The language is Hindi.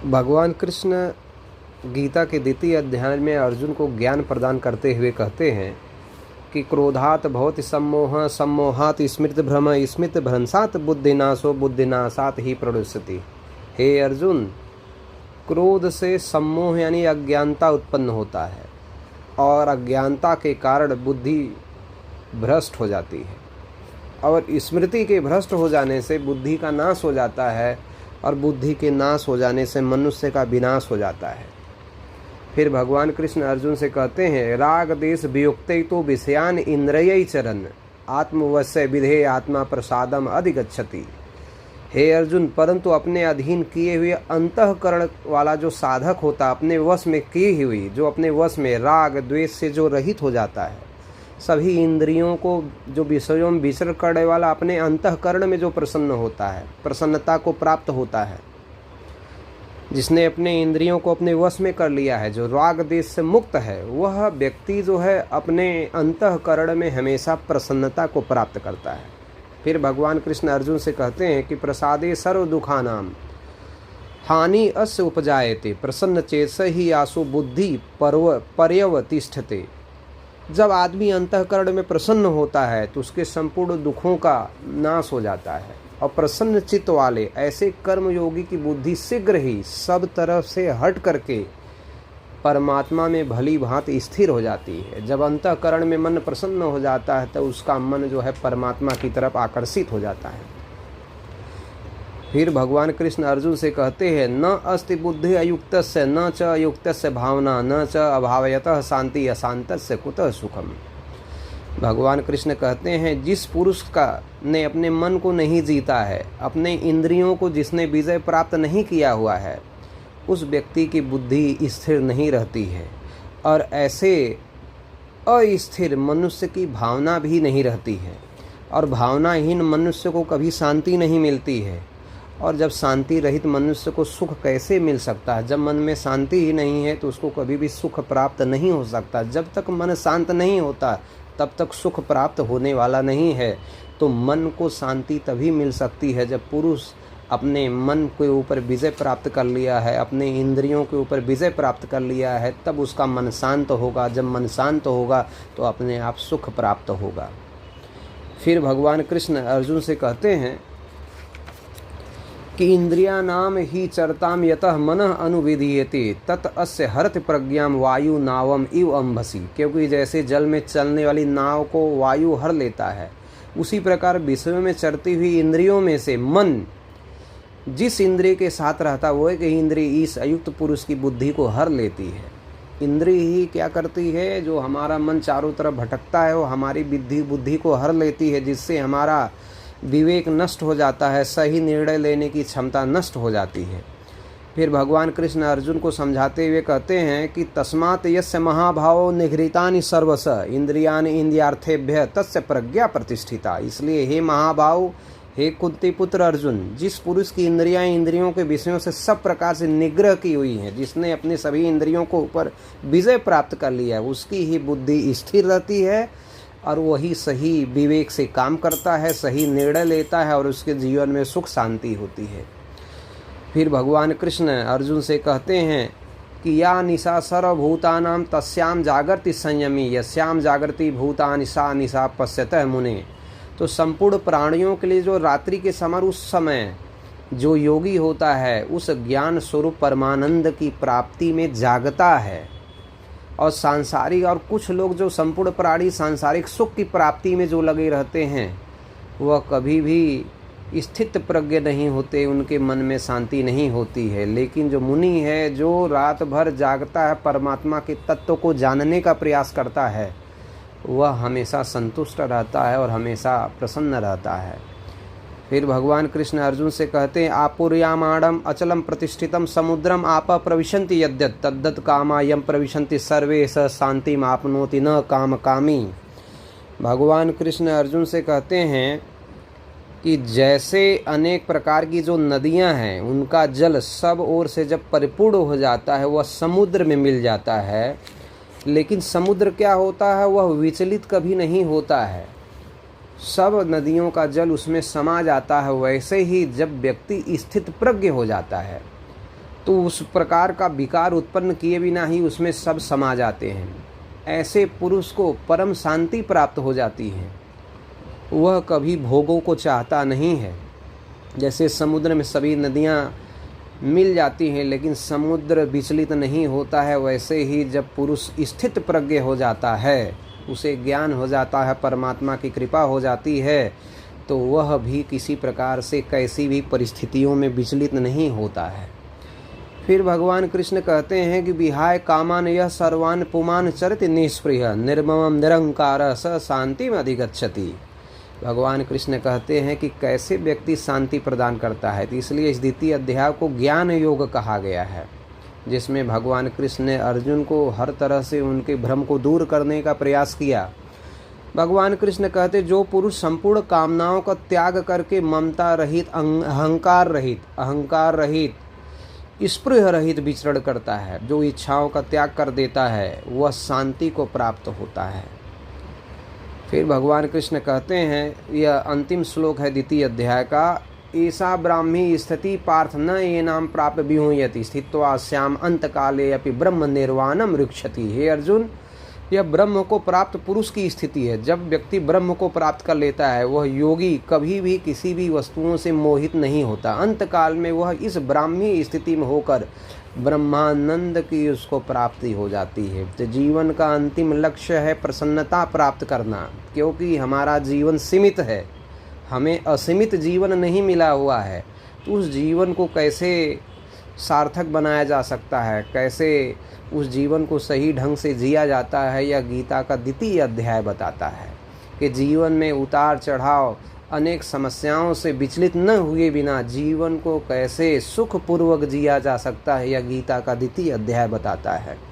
भगवान कृष्ण गीता के द्वितीय अध्याय में अर्जुन को ज्ञान प्रदान करते हुए कहते हैं कि क्रोधात भवति सम्मोह, सम्मोहात स्मृत भ्रम, स्मृत भ्रंशात बुद्धिनाशो, बुद्धिनाशात ही प्रणुष्यति। हे अर्जुन, क्रोध से सम्मोह यानी अज्ञानता उत्पन्न होता है और अज्ञानता के कारण बुद्धि भ्रष्ट हो जाती है और स्मृति के भ्रष्ट हो जाने से बुद्धि का नाश हो जाता है और बुद्धि के नाश हो जाने से मनुष्य का विनाश हो जाता है। फिर भगवान कृष्ण अर्जुन से कहते हैं, राग देश वियुक्ते तो विषयान इंद्रिय चरण, आत्मवश्य विधेय आत्मा प्रसादम अधिगच्छति। हे अर्जुन, परंतु अपने अधीन किए हुए अंतःकरण वाला जो साधक होता, अपने वश में की हुई, जो अपने वश में राग द्वेष से जो रहित हो जाता है, सभी इंद्रियों को जो विषयों में विचरण करने वाला, अपने अंतःकरण में जो प्रसन्न होता है, प्रसन्नता को प्राप्त होता है, जिसने अपने इंद्रियों को अपने वश में कर लिया है, जो राग देश से मुक्त है, वह व्यक्ति जो है अपने अंतःकरण में हमेशा प्रसन्नता को प्राप्त करता है। फिर भगवान कृष्ण अर्जुन से कहते हैं कि प्रसादे सर्व दुखानाम हानि अस्य उपजायते, प्रसन्न चेतस ही आसु बुद्धि पर्यवतिष्ठते। जब आदमी अंतःकरण में प्रसन्न होता है तो उसके संपूर्ण दुखों का नाश हो जाता है और प्रसन्न चित्त वाले ऐसे कर्मयोगी की बुद्धि शीघ्र ही सब तरफ से हट करके परमात्मा में भली भांति स्थिर हो जाती है। जब अंतःकरण में मन प्रसन्न हो जाता है तो उसका मन जो है परमात्मा की तरफ आकर्षित हो जाता है। फिर भगवान कृष्ण अर्जुन से कहते हैं, न अस्ति बुद्धि अयुक्तस्य न च अयुक्तस्य भावना न च अभावयतः शांति अशांतस्य कुतः सुखम। भगवान कृष्ण कहते हैं, जिस पुरुष का ने अपने मन को नहीं जीता है, अपने इंद्रियों को जिसने विजय प्राप्त नहीं किया हुआ है, उस व्यक्ति की बुद्धि स्थिर नहीं रहती है और ऐसे अस्थिर मनुष्य की भावना भी नहीं रहती है और भावनाहीन मनुष्य को कभी शांति नहीं मिलती है। और जब शांति रहित मनुष्य को सुख कैसे मिल सकता है? जब मन में शांति ही नहीं है तो उसको कभी भी सुख प्राप्त नहीं हो सकता। जब तक मन शांत नहीं होता तब तक सुख प्राप्त होने वाला नहीं है। तो मन को शांति तभी मिल सकती है जब पुरुष अपने मन के ऊपर विजय प्राप्त कर लिया है, अपने इंद्रियों के ऊपर विजय प्राप्त कर लिया है, तब उसका मन शांत होगा। जब मन शांत होगा तो अपने आप सुख प्राप्त होगा। फिर भगवान कृष्ण अर्जुन से कहते हैं कि इंद्रिया नाम ही चरताम यतः मनः अनुविधीयते तत् अस्य हरति प्रज्ञाम वायु नावम इव अंभसी। क्योंकि जैसे जल में चलने वाली नाव को वायु हर लेता है, उसी प्रकार विषयों में चरती हुई इंद्रियों में से मन जिस इंद्रिय के साथ रहता है वो एक इंद्रिय इस अयुक्त पुरुष की बुद्धि को हर लेती है। इंद्रिय ही क्या करती है? जो हमारा मन चारों तरफ भटकता है वो हमारी बुद्धि को हर लेती है, जिससे हमारा विवेक नष्ट हो जाता है, सही निर्णय लेने की क्षमता नष्ट हो जाती है। फिर भगवान कृष्ण अर्जुन को समझाते हुए कहते हैं कि तस्मात् यस्य महाभावो निगृहीतानि सर्वश इंद्रियाणि इंद्रियार्थेभ्यः तस्य प्रज्ञा प्रतिष्ठिता। इसलिए हे महाभाव, हे कुंती पुत्र अर्जुन, जिस पुरुष की इंद्रियां इंद्रियों के विषयों से सब प्रकार से निग्रह की हुई हैं, जिसने अपने सभी इंद्रियों को ऊपर विजय प्राप्त कर लिया है, उसकी ही बुद्धि स्थिर रहती है और वही सही विवेक से काम करता है, सही निर्णय लेता है और उसके जीवन में सुख शांति होती है। फिर भगवान कृष्ण अर्जुन से कहते हैं कि या निशा सर्वभूतानां तस्याम जागर्ति संयमी यस्याम जागृति भूतानि सा निशा पश्यतः मुने। तो संपूर्ण प्राणियों के लिए जो रात्रि के समय उस समय जो योगी होता है उस ज्ञान स्वरूप परमानंद की प्राप्ति में जागता है। और सांसारिक और कुछ लोग जो संपूर्ण प्राणी सांसारिक सुख की प्राप्ति में जो लगे रहते हैं वह कभी भी स्थित प्रज्ञ नहीं होते, उनके मन में शांति नहीं होती है। लेकिन जो मुनि है, जो रात भर जागता है, परमात्मा के तत्व को जानने का प्रयास करता है, वह हमेशा संतुष्ट रहता है और हमेशा प्रसन्न रहता है। फिर भगवान कृष्ण अर्जुन से कहते हैं, आपुर्यामाणम अचलम प्रतिष्ठितम समुद्रम आप प्रविशन्ति यद्यत् तद्दत् कामा यम प्रविशन्ति सर्वे स शांतिम आपनोति न काम कामी। भगवान कृष्ण अर्जुन से कहते हैं कि जैसे अनेक प्रकार की जो नदियां हैं उनका जल सब ओर से जब परिपूर्ण हो जाता है वह समुद्र में मिल जाता है, लेकिन समुद्र क्या होता है? वह विचलित कभी नहीं होता है, सब नदियों का जल उसमें समा जाता है। वैसे ही जब व्यक्ति स्थित प्रज्ञ हो जाता है तो उस प्रकार का विकार उत्पन्न किए बिना ही उसमें सब समा जाते हैं। ऐसे पुरुष को परम शांति प्राप्त हो जाती है। वह कभी भोगों को चाहता नहीं है। जैसे समुद्र में सभी नदियाँ मिल जाती हैं लेकिन समुद्र विचलित नहीं होता है, वैसे ही जब पुरुष स्थित प्रज्ञ हो जाता है, उसे ज्ञान हो जाता है, परमात्मा की कृपा हो जाती है, तो वह भी किसी प्रकार से कैसी भी परिस्थितियों में विचलित नहीं होता है। फिर भगवान कृष्ण कहते हैं कि विहाय कामान यह सर्वान पुमान चरित निष्प्रिय निर्ममम निरंकार स शांतिम अधिगच्छति। भगवान कृष्ण कहते हैं कि कैसे व्यक्ति शांति प्रदान करता है। तो इसलिए इस द्वितीय अध्याय को ज्ञान योग कहा गया है, जिसमें भगवान कृष्ण ने अर्जुन को हर तरह से उनके भ्रम को दूर करने का प्रयास किया। भगवान कृष्ण कहते जो पुरुष संपूर्ण कामनाओं का त्याग करके ममता रहित, अहंकार रहित, स्पृह रहित विचरण करता है, जो इच्छाओं का त्याग कर देता है, वह शांति को प्राप्त होता है। फिर भगवान कृष्ण कहते हैं, यह अंतिम श्लोक है द्वितीय अध्याय का, ईसा ब्राह्मी स्थिति पार्थ न ये नाम प्राप्त विहूयति स्थित्वा श्याम अंतकाले अपि ब्रह्म निर्वाणम रक्षति। हे अर्जुन, यह ब्रह्म को प्राप्त पुरुष की स्थिति है। जब व्यक्ति ब्रह्म को प्राप्त कर लेता है, वह योगी कभी भी किसी भी वस्तुओं से मोहित नहीं होता। अंतकाल में वह इस ब्राह्मी स्थिति में होकर ब्रह्मानंद की उसको प्राप्ति हो जाती है। तो जीवन का अंतिम लक्ष्य है प्रसन्नता प्राप्त करना, क्योंकि हमारा जीवन सीमित है, हमें असीमित जीवन नहीं मिला हुआ है। तो उस जीवन को कैसे सार्थक बनाया जा सकता है, कैसे उस जीवन को सही ढंग से जिया जाता है, यह गीता का द्वितीय अध्याय बताता है कि जीवन में उतार चढ़ाव, अनेक समस्याओं से विचलित न हुए बिना जीवन को कैसे सुखपूर्वक जिया जा सकता है, यह गीता का द्वितीय अध्याय बताता है।